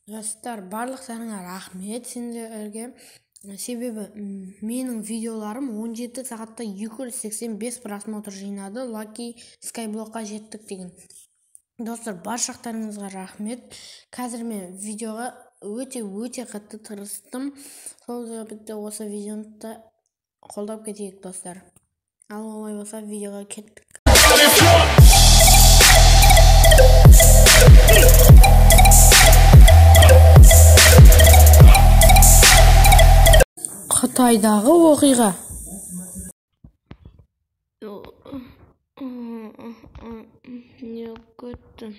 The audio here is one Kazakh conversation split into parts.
Достар, барлықтарыңа рахмет сендерге. Себебі менің видеоларым 17 сағатта 285 просмотр жинады. Lucky Skyblockқа жеттік деген. Достар, баршақтарыңызға рахмет. Қазір мен видеоға өте қатты тырыстым. Сол себепті осы видеоны қолдап кетейік, достар. Ал олай болса видеоға кеттік. Қытайдағы оқиға. Не көттім.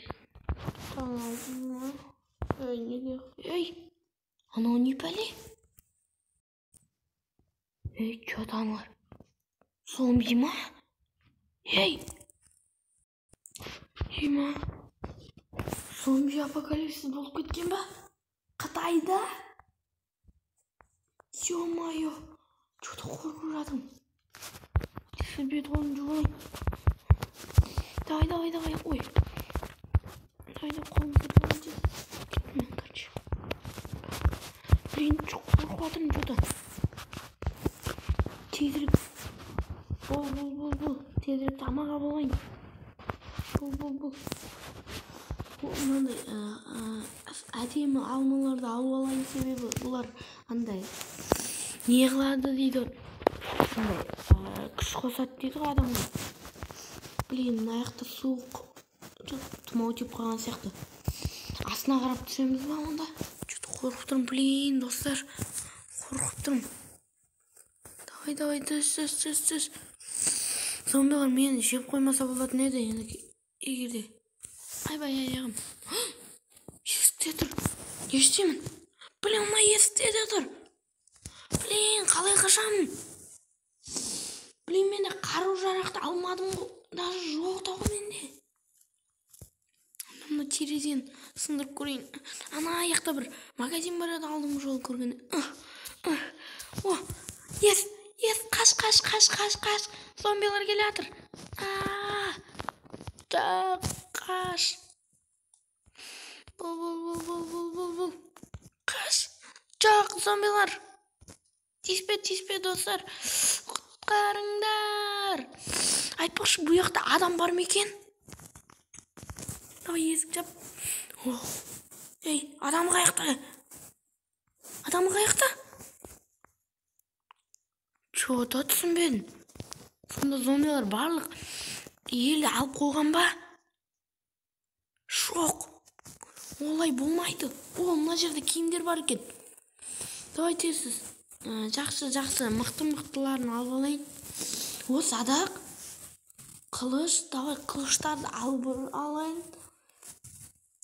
Ей, анау не пәле? Ей, чё там бар? Зомби ма? Ей! Ей ма? Зомби апокалипсис болып кеткен ба? Қытайда? Ё-моё, что-то қорқып жатырмын. Бетон жуай. Давай. Ой. Давай, қолым кетті. Кетті, короче. Блин, қорқып жатырмын что-то. Тезірек. Бол. Тезірек тамаға болайын. Бол. Мынандай әдемі алмаларды алып алайын, себебі бұлар андай не қылады дейді. Сондай күш қосады дейді адамға. Блин, мына жақта суық. Тұмау тиіп қалған сияқты. Астына қарап түсеміз ба онда? Что-то қорқып тұрмын, блин, достар. Қорқып тұрмын. Давай, түс. Зомбилар мені жеп қоймаса болатын еді, енді егерде. Айбай аяғым. Есікте тұр. Не істеймін? Блин, мына есікте де тұр. Блин, қалай қашамын? Блин, менде қару-жарақты алмадым ғой. Даже жоқ та ғой менде. Мына терезені сындырып көрейін. Ана аяқта бір магазин бар еді, алдым жол көргенде. О, ес, қаш. Зомбилар келе жатыр. Қаш. Бол. Қаш. Жоқ, зомбилар. Тиіспе, достар. Құтқарыңдар. Айтпақшы, бұл жақта адам бар ма екен? Давай, есік жап. Ей, адам қаяқта? Чё-то түсінбедім. Сонда зомбилар барлық елді алып қойған ба? Шок. Олай болмайды. Мына жерде киімдер бар екен. Давай тезсіз. Жақсы. Мықты-мықтыларын алып алайын. Садақ. Қылыш. Давай қылыштарды алып алайын.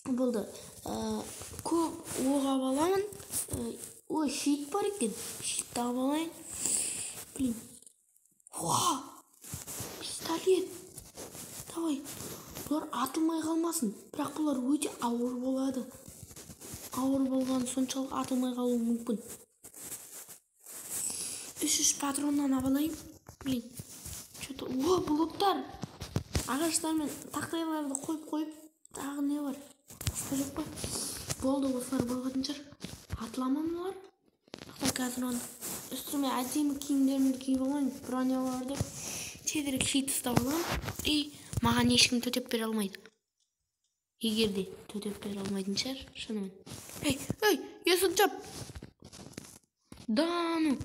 Болды. Көп оқ алып аламын. Щит бар екен. Щитті алып алайын. Блин. Пистолет. Давай. Бұлар атылмай қалмасын. Бірақ бұлар өте ауыр болады. Ауыр болған соншалық атылмай қалуы мүмкін. 3 патроннан алайын. Блин. Что-то. Блоктар. Ағаштар мен тақтайларды қойып. Тағы не бар? Жоқ па? Болды, осылар болған шығар. Атыламан олар. Қазір оны үстіме әдемі киімдерімді киіп алайын. Броняларды тезірек щит ұстап аламын. Маған ешкім төтеп бере алмайды. Егерде төтеп бере алмайтын шығар, шынымен. Ей, есік жап. Дану.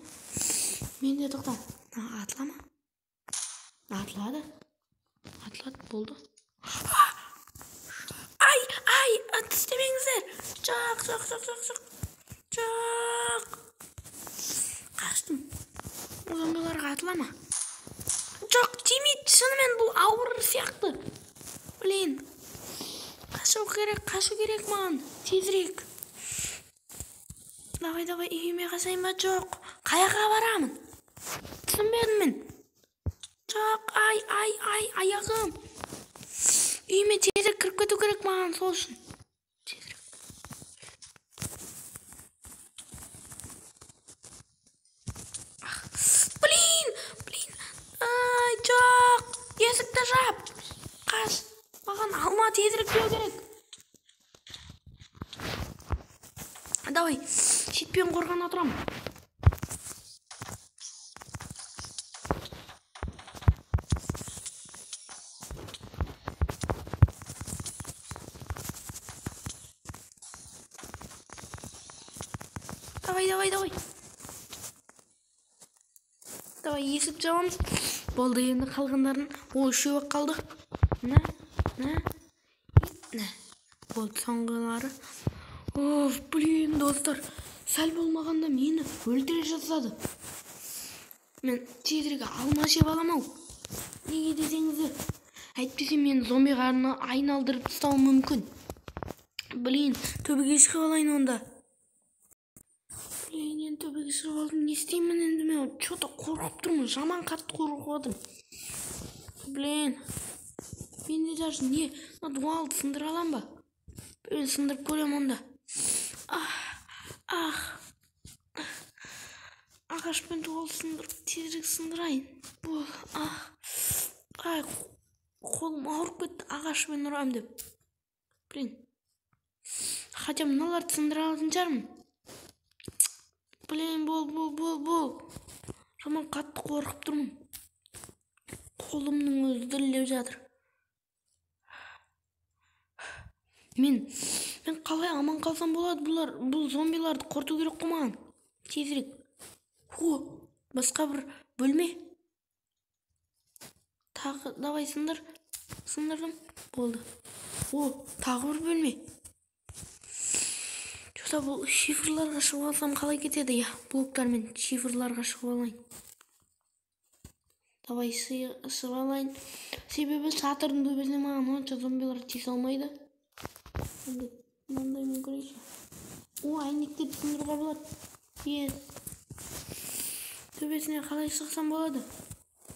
Менде тоқта. Атылама. Атылады, болды. Ай, тістемеңіздер. Жоқ. Қаштым. Зомбиларға атылама. Жоқ, тимейді, шынымен бұл ауыр сияқты. Блин. Қашу керек маған. Тезірек. Давай, үйіме қашайын ба? Жоқ. Қаяққа барамын? Түсінбедім мен. Жоқ, аяғым. Үйіме тезірек кіріп кету керек маған, сол үшін. Тезірек. Блин. Жоқ. Есікті жап. Қаш. Маған алма тезірек деу керек. Давай, щитпен қорғана тұрам. Давай, есіп жауамыз. Болды, енді қалғандарын. Үшеу қалды. Болды, соңғылары. Блин, достар. Сәл болмағанда мені өлтіре жазады. Мен тезірек алма жеп аламау. Неге десеңіздер, әйтпесе мен зомбиға айналдырып тастауым мүмкін. Блин, төбеге шығып алайын онда. Блин, төбеге шығып алдым. Не істеймін енді мен? Что-то қорқып тұрмын. Жаман қатты қорқып. Блин. Мен де даже не дуалды сындыра алам ба? Блин, сындырып көрем онда. Ағашпен дуалды сындырып, тезірек сындырайын. Қолым ауырып кетті ағашпен ұрам деп. Блин. Хотя мыналарды сындыра алатын шығармын. Блин, бол. Жаман қатты қорқып тұрмын. Қолымның өзі дірілдеп жатыр. Мен қалай аман қалсам болады? Бұл зомбиларды құрту керек қой маған. Тезірек. Басқа бір бөлме. Тағы, давай сындыр. Сындырдым. Болды. Тағы бір бөлме. Жоқса бұл шифрларға шығып алсам қалай кетеді? Блоктармен шифрларға шығып алайын. Давай шығып алайын. Себебі шатырдың төбесіне маған онша зомбилар тисе алмайды. Мынандай мен көрейінші. Әйнектерді сындыруға болады. Төбесіне қалай шықсам болады?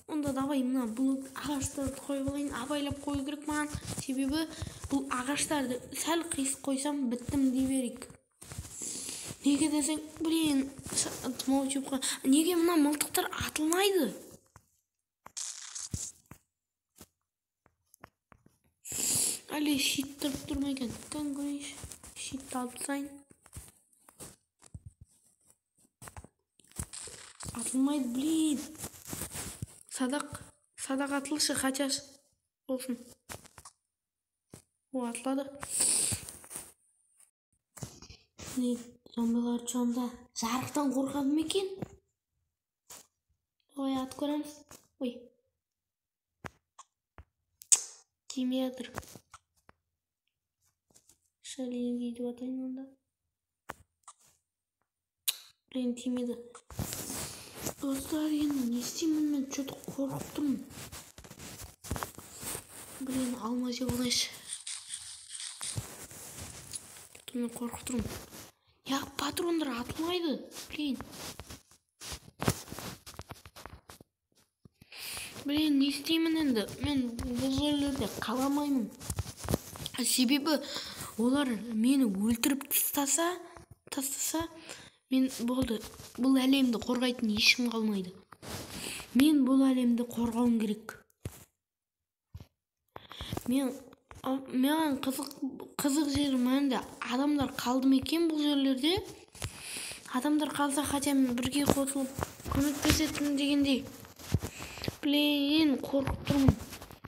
Онда давай мына бұл ағаштарды қойып алайын. Абайлап қою керек маған. Себебі бұл ағаштарды сәл қисық қойсам біттім дей берейік. Неге десең, блин, неге мына мылтықтар атылмайды? Әлі щит тұрып тұрмай екен. Көрейінші. Щитті алып тастайын. Атылмайды, блин. Садақ атылшы, қачаш болсын. Атылады. Зомбилар жонда жарықтан қорқады ма екен? Ат көреміз. Тимей жатыр. Шалин дейді атайын онда. Блин, тимеді. Достар, енді не істеймін мен? Что-то қорқып тұрмын. Блин, алма жеп алайыншы. Мен қорқып тұрмын. Патрондар атылмайды. Блин. Блин, не істеймін енді? Мен бұл жерлерде қаламаймын. Себебі олар мені өлтіріп тастаса, мен болды. Бұл әлемді қорғайтын ешкім қалмайды. Мен бұл әлемді қорғауым керек. Маған қызық жері мәнде адамдар қалды ма екен бұл жерлерде? Адамдар қалса хотя мен бірге қосылып көмектесетін дегендей. Блин, қорқып тұрмын.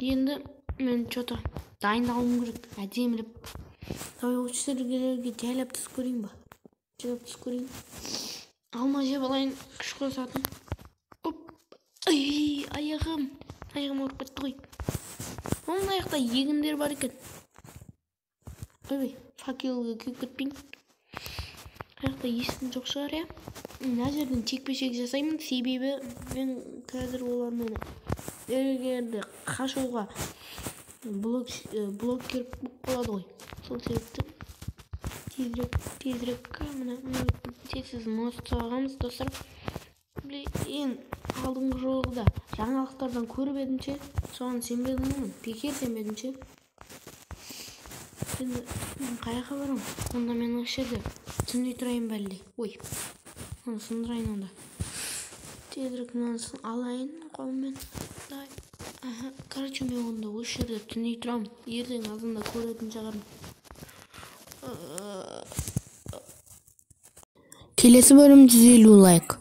Енді мен что-то дайындалуым керек. Әдемілеп. Давай өшіргілерге жайлап түс көрейін ба? Алма жеп алайын, күш қосатын. Аяғым ауырып кетті ғой. Оның аяқта егіндер бар екен. Факелге күйіп кетпейін. Аяқта ешкім жоқ шығар, мына жерден чекпе-чек жасаймын. Себебі мен қазір олармен егерде қашуға блокер болады ғой. Сол себепті тезірек мына тезсіз мост салғанбыз, достар. Блин, алдыңғы жолда жаңалықтардан көріп едімше, соған сенбедім оның. Бекер сенбедімше. Енді мен қаяққа барам? Онда мен осы жерде түндей тұрайын бәлде. Оны сындырайын онда. Тезірек мынасын алайын қолыммен. Короче, мен онда осы жерде түндей тұрам. Ертең азында көретін шығармын. Келесі бөлім 150 лайк.